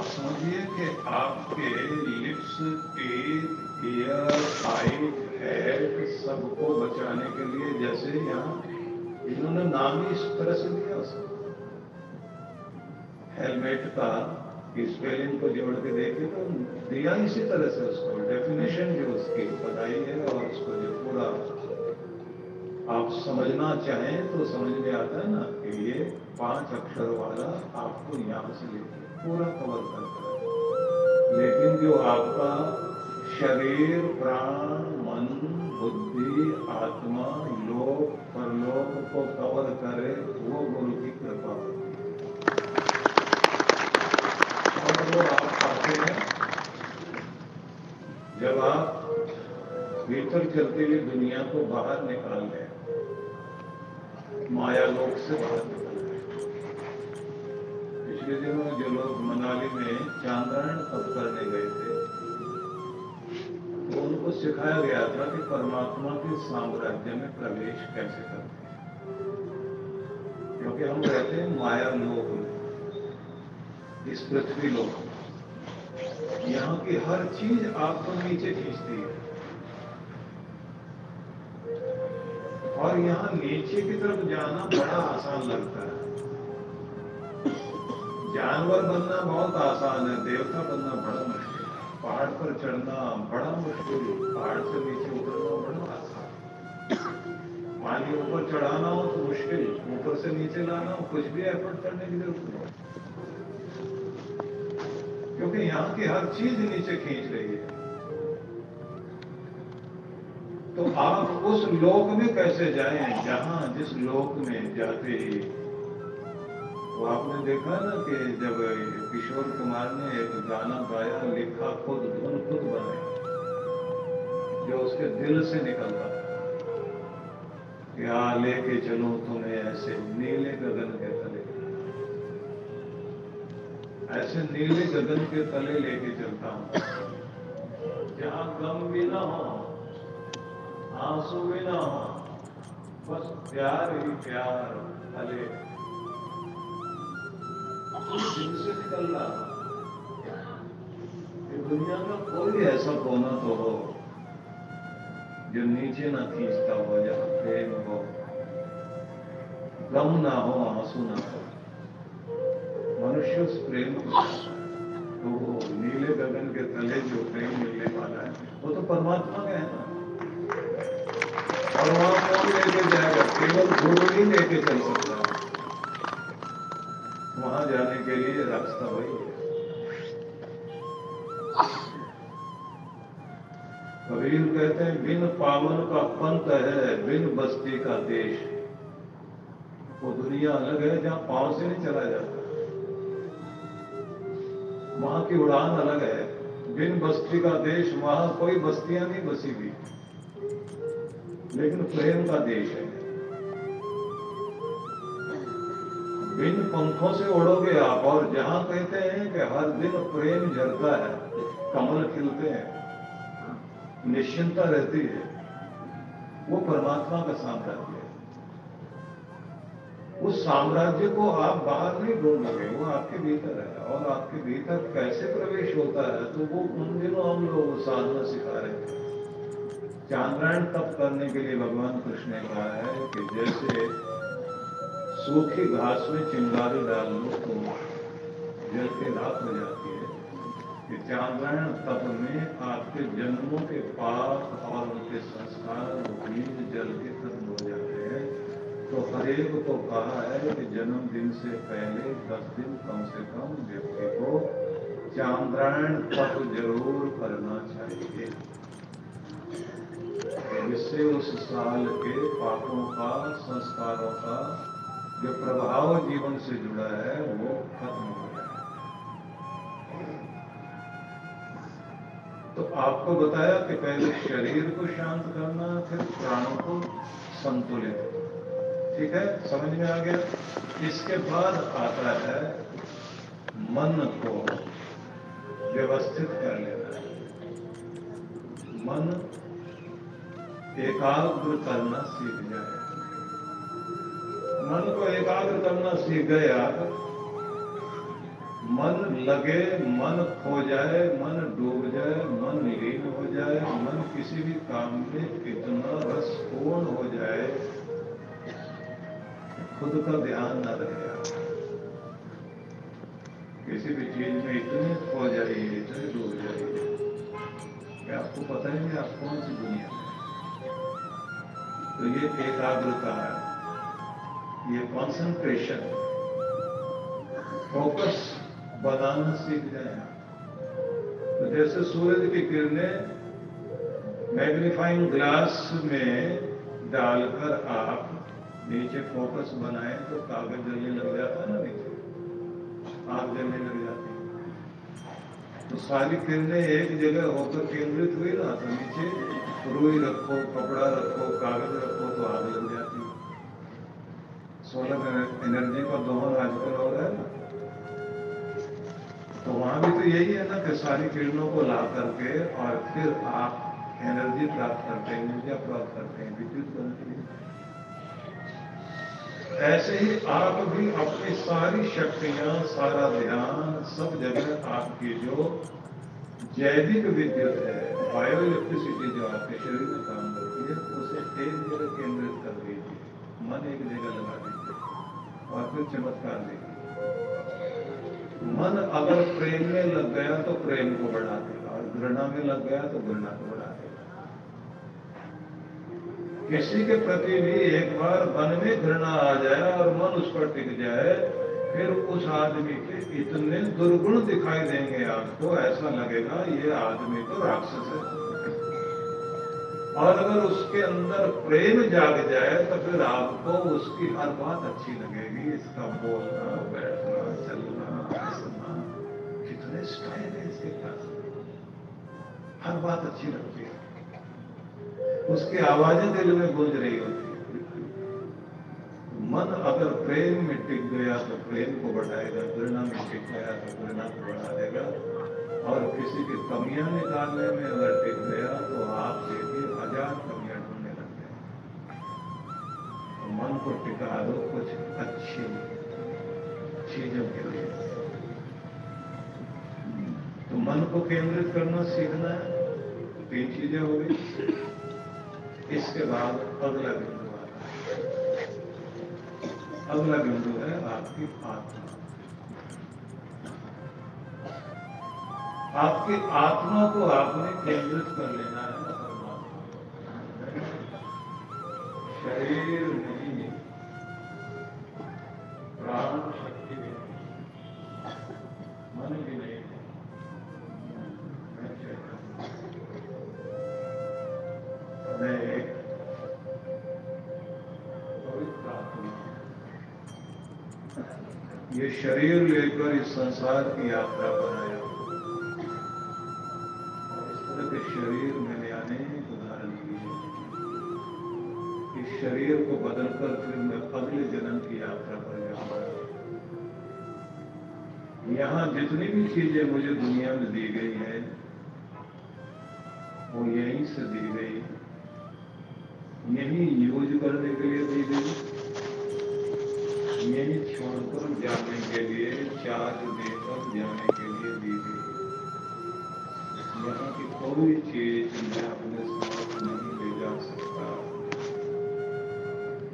आप समझिए कि आपके lips, teeth, year, eyes, head सबको बचाने के लिए जैसे यहाँ इन्होंने नाम ही इस तरह से दिया उसको। हेलमेट का स्पेलिंग को जोड़ के देखे तो दिया इसी तरह से उसको, डेफिनेशन जो उसकी बताई है और उसको जो पूरा आप समझना चाहें तो समझ में आता है ना कि ये 5 अक्षर वाला आपको यहां से लेकर पूरा कवर करता है। लेकिन जो आपका शरीर, प्राण, मन, बुद्धि, आत्मा, लोक परलोक को कवर करे वो गुरु की कृपा होती है। और वो आप पाते हैं जब आप भीतर चलती हुई दुनिया को बाहर निकाल लें, माया लोक से बाहर निकाल लें। पिछले दिनों जो लोग मनाली में चांद्रायण तप करने गए थे तो उनको सिखाया गया था कि परमात्मा के साम्राज्य में प्रवेश कैसे करते हैं, क्योंकि हम रहते हैं माया लोक में, इस पृथ्वी लोक में। यहाँ की हर चीज आपको नीचे खींचती है और यहाँ नीचे की तरफ जाना बड़ा आसान लगता है। जानवर बनना बहुत आसान है, देवता बनना बड़ा मुश्किल है। पहाड़ पर चढ़ना बड़ा मुश्किल, पहाड़ से नीचे उतरना बड़ा आसान। पानी ऊपर चढ़ाना हो तो मुश्किल, ऊपर से नीचे लाना हो कुछ भी एफर्ट करने की जरूरत नहीं, क्योंकि यहाँ की हर चीज नीचे खींच रही है। तो आप उस लोक में कैसे जाएं जहां जिस लोक में जाते ही वो आपने देखा ना कि जब किशोर कुमार ने एक गाना गाया, लिखा खुद, धुन खुद बनाई, जो उसके दिल से निकलता था कि आ लेके चलो तुम्हें ऐसे नीले गगन के तले, ऐसे नीले गगन के तले लेके चलता हूं जहां गम भी ना हो, आंसू भी ना हो, बस प्यार ही प्यार भले दिल से निकल रहा। दुनिया का कोई ऐसा कोना तो हो जो नीचे ना खींचता हो, जहां प्रेम हो, गम ना हो, आंसू ना हो। मनुष्य उस प्रेम को चाहता है, तो वो नीले गगन के तले जो प्रेम मिलने वाला है वो तो परमात्मा का है ना। और वहां कौन लेके जाएगा? केवल गुरु ही लेके चल सकता है। वहां जाने के लिए रास्ता वही है। कबीर कहते हैं बिन पावन का पंथ है, बिन बस्ती का देश। वो दुनिया अलग है जहां पांव से नहीं चला जाता, वहां की उड़ान अलग है। बिन बस्ती का देश, वहां कोई बस्तियां नहीं बसी हुई, लेकिन प्रेम का देश है। बिन पंखों से उड़ोगे आप, और जहां कहते हैं कि हर दिन प्रेम झरता है, कमल खिलते हैं, निश्चिंता रहती है, वो परमात्मा का साम्राज्य है। उस साम्राज्य को आप बाहर नहीं ढूंढोगे, वो आपके भीतर है। और आपके भीतर कैसे प्रवेश होता है तो वो उन दिनों हम लोग साधना सिखा रहे थे। चांद्रायण तप करने के लिए भगवान कृष्ण ने कहा है कि जैसे सूखी घास में चिंगारी डाल लो तो जल के राख हो जाती है, कि चांद्रायण तप में आपके जन्मों के पाप और उनके संस्कार बीज जल के खत्म हो जाते हैं। तो हरेक को कहा है कि जन्मदिन से पहले 10 दिन कम से कम व्यक्ति को चांद्रायण तप जरूर करना चाहिए, जिससे उस साल के पापों का, संस्कारों का जो प्रभाव जीवन से जुड़ा है वो खत्म हो जाए। तो आपको बताया कि पहले शरीर को शांत करना, फिर प्राणों को संतुलित। ठीक है, समझ में आ गया? इसके बाद आता है मन को व्यवस्थित कर लेना है। मन एकाग्र करना सीख जाए। मन को एकाग्र करना सीख गया, मन लगे, मन खो जाए, मन डूब जाए, मन लीन हो जाए, मन किसी भी काम में इतना रसपूर्ण हो जाए, खुद का ध्यान न रहे। किसी भी चीज में इतने खो जाइए, इतने डूब जाइए कि आपको पता ही नहीं आप कौन सी दुनिया में। तो ये एकाग्रता है, ये कंसंट्रेशन, फोकस बनाना सीख जाए। तो जैसे सूरज की किरणें मैग्नीफाइंग ग्लास में डालकर आप नीचे फोकस बनाए तो कागज जलने लग जाता है ना, नीचे आग जलने लग जाती है। तो सारी किरणें एक जगह होकर केंद्रित हुई ना, तो नीचे रुई रखो, कपड़ा रखो, कागज रखो तो आग लग जाती है। सोलर एनर्जी का दोहन आजकल हो रहा है ना, तो वहां भी तो यही है ना कि सारी किरणों को ला करके और फिर आप एनर्जी प्राप्त करते हैं, ऊर्जा प्राप्त करते हैं, विद्युत बनती है। ऐसे ही आप भी अपनी सारी शक्तियां, सारा ध्यान, सब जगह आपकी जो जैविक विद्युत है, बायो इलेक्ट्रिसिटी जो आपके शरीर में काम करती है, उसे एक जगह केंद्रित कर दीजिए, मन एक जगह लगा दीजिए और फिर चमत्कार देखिए। मन अगर प्रेम में लग गया तो प्रेम को बढ़ा देगा, और घृणा में लग गया तो घृणा को बढ़ा देगा। किसी के प्रति भी एक बार मन में घृणा आ जाए और मन उस पर टिक जाए, फिर उस आदमी के इतने दुर्गुण दिखाई देंगे आपको, ऐसा लगेगा ये आदमी तो राक्षस है। और अगर उसके अंदर प्रेम जाग जाए तो फिर आपको उसकी हर बात अच्छी लगेगी, इसका बोलना, बैठना, चलना, हंसना, कितने स्टाइल है इसके पास, हर बात अच्छी लगती है, उसकी आवाजें दिल में गूंज रही होती है। मन अगर प्रेम में टिक गया तो प्रेम को बढ़ाएगा, घृणा में टिक गया तो घृणा को बढ़ा देगा, और किसी की कमियां निकालने में अगर टिक गया तो आप देखिए हजार कमियां ढूंढने लग गए। तो मन को टिका दो कुछ अच्छी चीजों के लिए। तो मन को केंद्रित करना सीखना है। 3 चीजें हो गई। इसके बाद अगला बिंदु आता है। अगला बिंदु है आपकी आत्मा। आपकी आत्मा को आपने केंद्रित कर लेना है ना परमात्मा। शरीर नहीं, प्राण शक्ति भी नहीं, मन भी नहीं, मैं एक पवित्र आत्मा। ये शरीर लेकर इस संसार की यात्रा पर आया और इस तरह के शरीर मैंने अनेक उदाहरण दिए। इस शरीर को बदलकर फिर मैं अगले जन्म की यात्रा पर जाऊंगा। यहां जितनी भी चीजें मुझे दुनिया में दी गई है वो यहीं से दी गई, यही यूज करने के लिए दी गई, यही छोड़कर जाने के लिए, चार्ज देकर जाने के लिए दी गई। यहाँ की कोई चीज मैं अपने साथ नहीं ले जा सकता।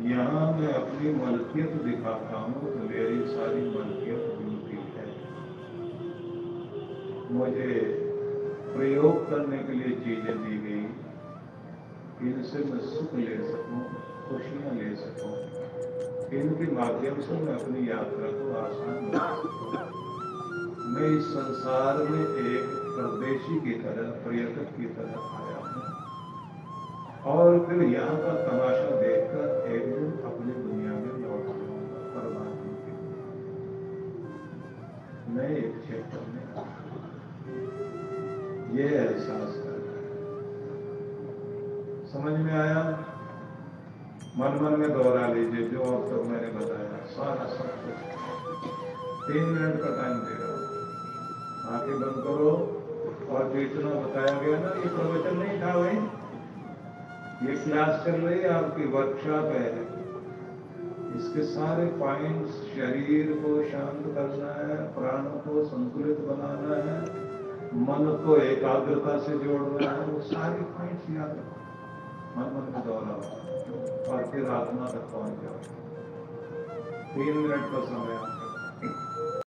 यहाँ मैं अपनी मलकियत दिखाता हूँ तो मेरी सारी मलकियत झूठी है। मुझे प्रयोग करने के लिए चीजें दी गई, इनसे मैं सुख ले सकूं, खुशियां ले सकूं, इनके माध्यम से मैं अपनी यात्रा को आसान बना सकूं। मैं इस संसार में एक परदेशी की तरह, पर्यटक की तरह आया हूं और फिर यहाँ का तमाशा देखकर एक दिन अपनी दुनिया में लौट जाऊंगा परमात्मा की। मैं एक क्षेत्र में ये एहसास करना है। समझ में आया? मन में दोहरा लीजिए जो अब तक मैंने बताया, सारा सब कुछ। 3 मिनट का टाइम दे रहा हूं। आंखें बंद करो और जो इतना बताया गया ना, ये प्रवचन नहीं था भाई, ये क्लास चल रही है, आपकी वर्कशॉप है। इसके सारे पॉइंट्स, शरीर को शांत करना है, प्राणों को संतुलित बनाना है, मन को एकाग्रता से जोड़ना है, वो सारे पॉइंट्स याद रखो, मन में दोहराओ और फिर आत्मा तक पहुंच जाओ। 3 मिनट का समय आपका।